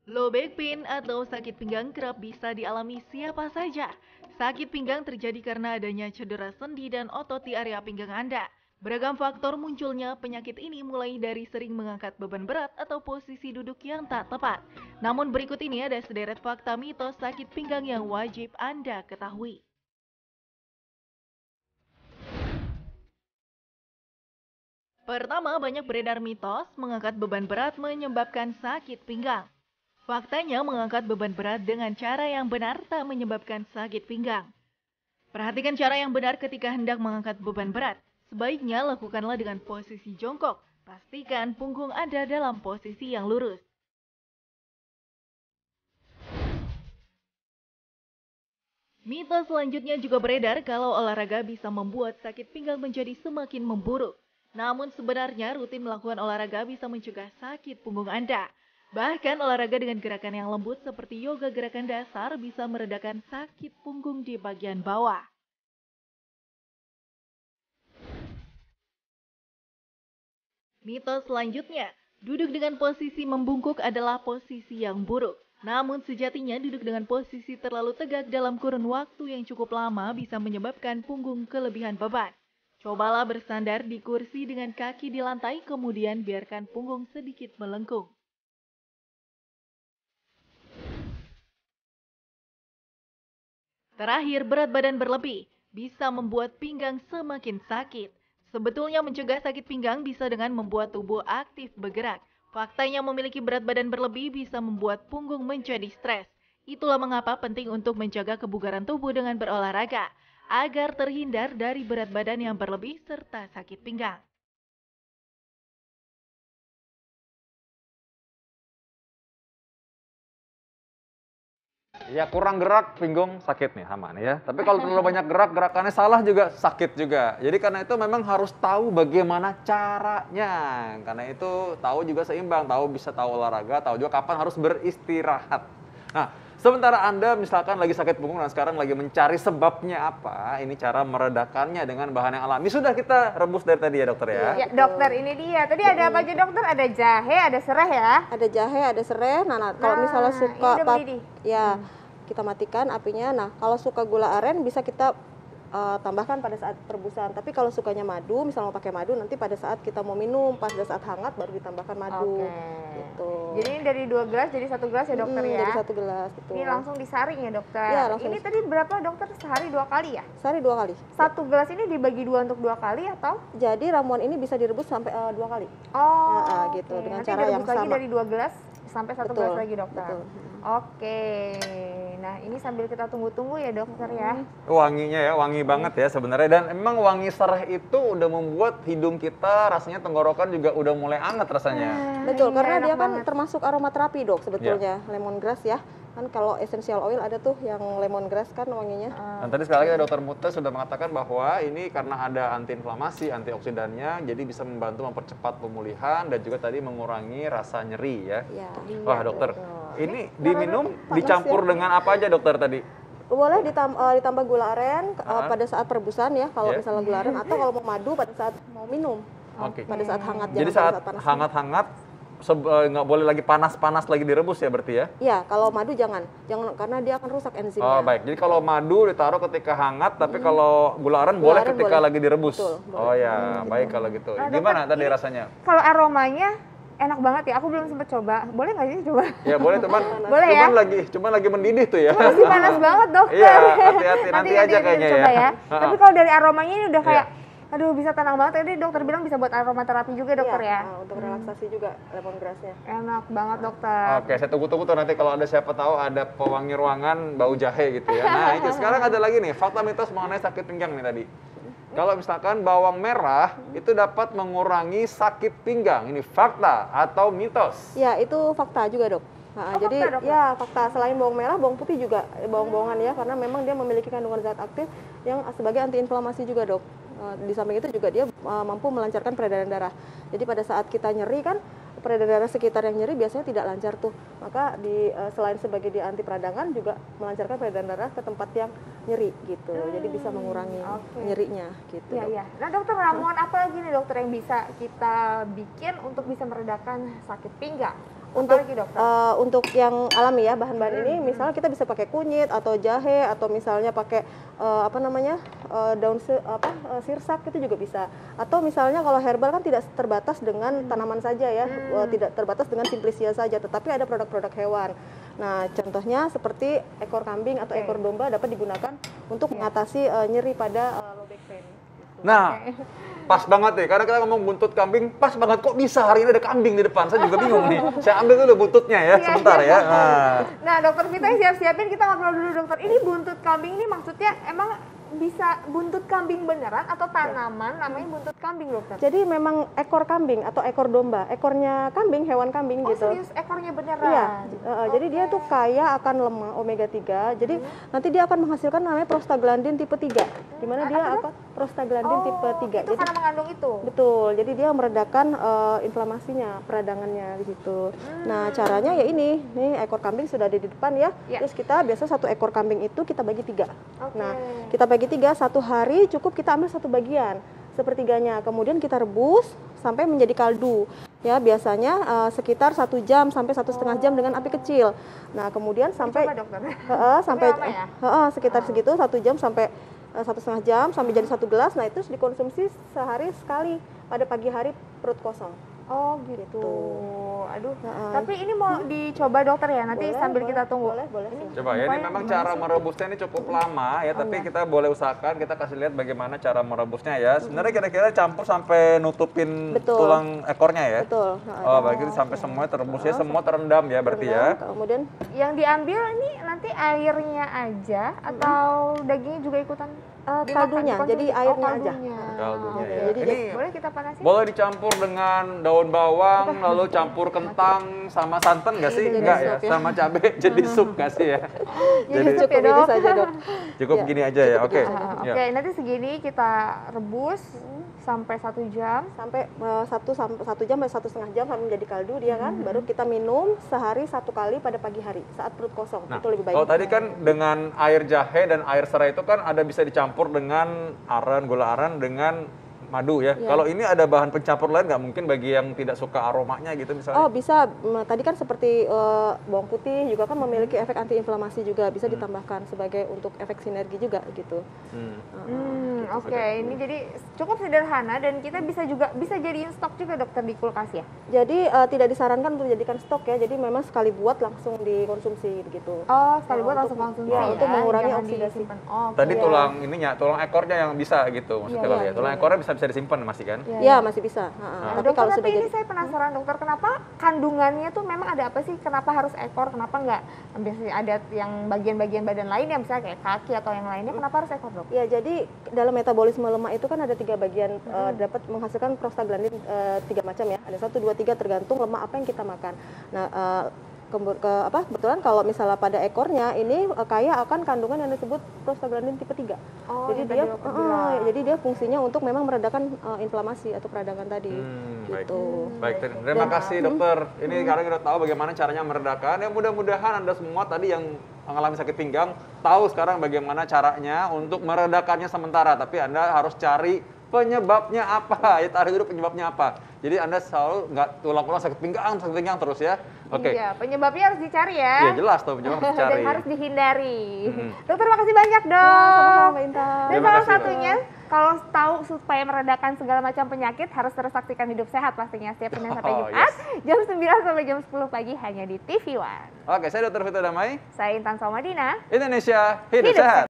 Low back pain atau sakit pinggang kerap bisa dialami siapa saja. Sakit pinggang terjadi karena adanya cedera sendi dan otot di area pinggang Anda. Beragam faktor munculnya penyakit ini mulai dari sering mengangkat beban berat atau posisi duduk yang tak tepat. Namun berikut ini ada sederet fakta mitos sakit pinggang yang wajib Anda ketahui. Pertama, banyak beredar mitos mengangkat beban berat menyebabkan sakit pinggang. Faktanya, mengangkat beban berat dengan cara yang benar tak menyebabkan sakit pinggang. Perhatikan cara yang benar ketika hendak mengangkat beban berat. Sebaiknya lakukanlah dengan posisi jongkok. Pastikan punggung Anda dalam posisi yang lurus. Mitos selanjutnya juga beredar kalau olahraga bisa membuat sakit pinggang menjadi semakin memburuk. Namun sebenarnya rutin melakukan olahraga bisa mencegah sakit punggung Anda. Bahkan olahraga dengan gerakan yang lembut seperti yoga gerakan dasar bisa meredakan sakit punggung di bagian bawah. Mitos selanjutnya, duduk dengan posisi membungkuk adalah posisi yang buruk. Namun sejatinya duduk dengan posisi terlalu tegak dalam kurun waktu yang cukup lama bisa menyebabkan punggung kelebihan beban. Cobalah bersandar di kursi dengan kaki di lantai kemudian biarkan punggung sedikit melengkung. Terakhir, berat badan berlebih bisa membuat pinggang semakin sakit. Sebetulnya mencegah sakit pinggang bisa dengan membuat tubuh aktif bergerak. Faktanya memiliki berat badan berlebih bisa membuat punggung menjadi stres. Itulah mengapa penting untuk menjaga kebugaran tubuh dengan berolahraga, agar terhindar dari berat badan yang berlebih serta sakit pinggang. Ya kurang gerak pinggung sakit nih sama nih ya. Tapi kalau terlalu banyak gerak, gerakannya salah juga sakit juga. Jadi karena itu memang harus tahu bagaimana caranya. Karena itu tahu juga seimbang, tahu bisa tahu olahraga, tahu juga kapan harus beristirahat. Nah, sementara Anda misalkan lagi sakit punggung dan sekarang lagi mencari sebabnya apa, ini cara meredakannya dengan bahan yang alami. Sudah kita rebus dari tadi ya dokter ya. Ya, dokter ini dia. Tadi ada apa aja dokter? Ada jahe, ada serai ya. Ada jahe, ada serai. Nah, kalau misalnya Nah, suka ini udah mendidih. ya kita matikan apinya. Nah, kalau suka gula aren bisa kita tambahkan pada saat perebusan. Tapi kalau sukanya madu, misalnya mau pakai madu, nanti pada saat kita mau minum, pada saat hangat baru ditambahkan madu. Oke. Gitu. Jadi ini dari 2 gelas jadi 1 gelas ya dokter ya. Jadi 1 gelas gitu. Ini langsung disaring ya dokter. Iya, langsung Ini tadi berapa dokter? Sehari 2 kali ya? Sehari 2 kali. 1 gelas ini dibagi 2 untuk 2 kali atau? Jadi ramuan ini bisa direbus sampai 2 kali. Oh, gitu, oke. dengan Nanti cara yang direbus lagi sama. dari 2 gelas sampai 1 gelas Betul, lagi dokter. betul. Oke. Nah, ini sambil kita tunggu-tunggu ya dokter ya. Wanginya ya, wangi banget ya sebenarnya. Dan emang wangi serai itu udah membuat hidung kita rasanya tenggorokan juga udah mulai anget rasanya. Betul, Iya, karena enak dia kan banget. termasuk aromaterapi dok sebetulnya, lemongrass ya. Kan kalau essential oil ada tuh yang lemongrass kan wanginya. Dan tadi sekali lagi dokter Muta sudah mengatakan bahwa ini karena ada antiinflamasi, antioksidannya, jadi bisa membantu mempercepat pemulihan dan juga tadi mengurangi rasa nyeri ya. Ya. Wah dokter, ini Karena diminum, panas dicampur ya. dengan apa aja dokter tadi? Boleh ditambah gula aren pada saat perebusan ya, kalau Yeah. misalnya gula aren, atau kalau mau madu pada saat mau minum. Oke. Pada saat hangat, Jadi jangan pada saat panas. hangat-hangat, nggak boleh lagi panas-panas lagi direbus ya berarti ya? Iya, kalau madu jangan karena dia akan rusak enzimnya. Oh baik, jadi kalau madu ditaruh ketika hangat, tapi kalau gula aren boleh aren ketika boleh. lagi direbus. Betul, boleh. Oh ya, baik kalau gitu. Nah, Gimana dokter, tadi ini- rasanya? Kalau aromanya enak banget ya. Aku belum sempet coba. Boleh nggak sih coba? Ya boleh teman. Boleh ya? Cuman lagi mendidih tuh ya. Masih panas banget dokter. Iya, hati-hati, nanti aja kayaknya coba ya. ya. Tapi kalau dari aromanya ini udah kayak, Iya. aduh bisa tenang banget. Tadi dokter bilang bisa buat aromaterapi juga dokter Iya, ya. untuk relaksasi juga lemongrassnya. Enak banget dokter. Oke, saya tunggu-tunggu tuh nanti kalau ada siapa tahu ada pewangi ruangan bau jahe gitu ya. Nah, itu sekarang ada lagi nih, fakta mitos mengenai sakit pinggang nih tadi. Kalau misalkan bawang merah itu dapat mengurangi sakit pinggang. Ini fakta atau mitos? Ya, itu fakta juga, Dok. Nah, Oh, jadi fakta, Dok? ya fakta, selain bawang merah, bawang putih juga bawang-bawangan ya, karena memang dia memiliki kandungan zat aktif yang sebagai antiinflamasi juga, Dok. Di samping itu juga dia mampu melancarkan peredaran darah. Jadi pada saat kita nyeri kan peredaran darah sekitar yang nyeri biasanya tidak lancar tuh. Maka selain sebagai dia anti peradangan juga melancarkan peredaran darah ke tempat yang nyeri gitu. Jadi bisa mengurangi oke. nyerinya gitu. Iya, Dok. iya. Nah dokter, ramuan apa lagi nih dokter yang bisa kita bikin untuk bisa meredakan sakit pinggang? Apalagi, dokter? Untuk yang alami ya bahan-bahan ini, misalnya kita bisa pakai kunyit atau jahe atau misalnya pakai daun sirsak itu juga bisa. Atau misalnya kalau herbal kan tidak terbatas dengan tanaman saja ya, tidak terbatas dengan simplicia saja, tetapi ada produk-produk hewan. Nah, contohnya seperti ekor kambing atau ekor domba dapat digunakan untuk mengatasi nyeri pada low back pain. Gitu. Nah, pas banget nih, karena kita ngomong buntut kambing, pas banget kok bisa hari ini ada kambing di depan. Saya juga bingung nih. Saya ambil dulu buntutnya ya, sebentar ya. Nah, dokter Vita siap-siapin, kita ngobrol dulu dokter. Ini buntut kambing ini maksudnya emang bisa buntut kambing beneran atau tanaman namanya buntut kambing, dokter? Jadi memang ekor kambing atau ekor domba, ekornya kambing, hewan kambing Oh, gitu. serius ekornya beneran? Iya, jadi dia tuh kaya akan lemak omega 3. Jadi nanti dia akan menghasilkan namanya prostaglandin tipe 3. Di mana dia akan prostaglandin tipe 3. Itu karena mengandung itu? Betul. Jadi dia meredakan inflamasinya, peradangannya di situ. Nah, caranya ya ini. Nih ekor kambing sudah ada di depan ya. Terus kita biasa satu ekor kambing itu kita bagi 3. Nah, kita bagi 3, satu hari cukup kita ambil satu bagian, sepertiganya. Kemudian kita rebus sampai menjadi kaldu. Ya, biasanya sekitar 1 jam sampai 1,5 jam dengan api kecil. Nah, kemudian sampai Coba, dokter. sampai lama ya? sekitar segitu 1 jam sampai 1,5 jam sampai jadi 1 gelas. Nah, itu dikonsumsi sehari sekali pada pagi hari perut kosong. Oh gitu. Aduh. Tapi ini mau dicoba dokter ya, nanti sambil kita tunggu. Boleh. Coba ya, ini memang cara merebusnya ini cukup lama ya, tapi kita boleh usahakan, kita kasih lihat bagaimana cara merebusnya ya. Sebenarnya kira-kira campur sampai nutupin tulang ekornya ya. Betul. Oh, berarti sampai semuanya terebus ya, semua terendam ya berarti ya. Kemudian yang diambil ini nanti airnya aja atau dagingnya juga ikutan? Kaldunya, jadi airnya aja. Kaldunya ya. Jadi Ini boleh kita panasin? boleh dicampur dengan daun bawang, lalu campur kentang sama santan nggak sih? Enggak ya, sama cabai jadi sup nggak sih ya? Jadi sup cukup ya, ini Dok? saja, Dok. Cukup gini aja ya, oke. Oke, nanti segini kita rebus sampai 1 jam. Sampai 1 jam sampai 1,5 jam sampai menjadi kaldu dia kan. Baru kita minum sehari 1 kali pada pagi hari saat perut kosong. Nah, itu lebih baik. kalau tadi kan dengan air jahe dan air serai itu kan ada bisa dicampur dengan aren, gula aren dengan madu ya. Kalau ini ada bahan pencampur lain nggak mungkin bagi yang tidak suka aromanya gitu misalnya? Oh bisa, tadi kan seperti bawang putih juga kan memiliki efek antiinflamasi juga, bisa ditambahkan sebagai untuk efek sinergi juga gitu. Oke, ini jadi cukup sederhana dan kita bisa jadiin stok juga dokter di kulkas ya? Jadi tidak disarankan untuk dijadikan stok ya, jadi memang sekali buat langsung dikonsumsi begitu. Oh, sekali buat langsung konsumsi ya? Untuk mengurangi Jangan oksidasi. disimpan. Oh, Tadi tulang ekornya yang bisa gitu maksudnya kali ya. Tulang ekornya bisa disimpan masih kan? Iya masih bisa. Nah, Tapi dokter, kalau sudah ini jadi saya penasaran dokter, kenapa kandungannya tuh memang ada apa sih? Kenapa harus ekor? Kenapa nggak biasanya ada yang bagian-bagian badan lain yang misalnya kayak kaki atau yang lainnya? Kenapa harus ekor, dok? ya, jadi dalam metabolisme lemak itu kan ada 3 bagian, dapat menghasilkan prostaglandin 3 macam ya. Ada 1, 2, 3 tergantung lemak apa yang kita makan. Nah, kebetulan kalau misalnya pada ekornya ini kaya akan kandungan yang disebut prostaglandin tipe 3. Oh, Jadi dia fungsinya untuk memang meredakan inflamasi atau peradangan tadi. Gitu. Baik, terima kasih dokter. Ini sekarang kita tahu bagaimana caranya meredakan. Ya mudah-mudahan Anda semua tadi yang mengalami sakit pinggang tahu sekarang bagaimana caranya untuk meredakannya sementara. Tapi Anda harus cari penyebabnya apa. Ya tarik dulu penyebabnya apa. Jadi Anda selalu nggak ulang-ulang sakit pinggang terus ya. Oke. Iya, penyebabnya harus dicari ya. Iya jelas tuh penyebab harus dicari. Dan harus dihindari. Dokter, makasih banyak dok. Sama-sama Mbak Intan. Dan Terima salah kasih, Mbak. satunya, kalau tahu supaya meredakan segala macam penyakit, harus terus saksikan Hidup Sehat pastinya setiap Senin sampai Jumat, jam 9 sampai jam 10 pagi hanya di TV One. Oke, saya Dr. Vito Damai. Saya Intan Salmadina. Indonesia Hidup Hidup Sehat.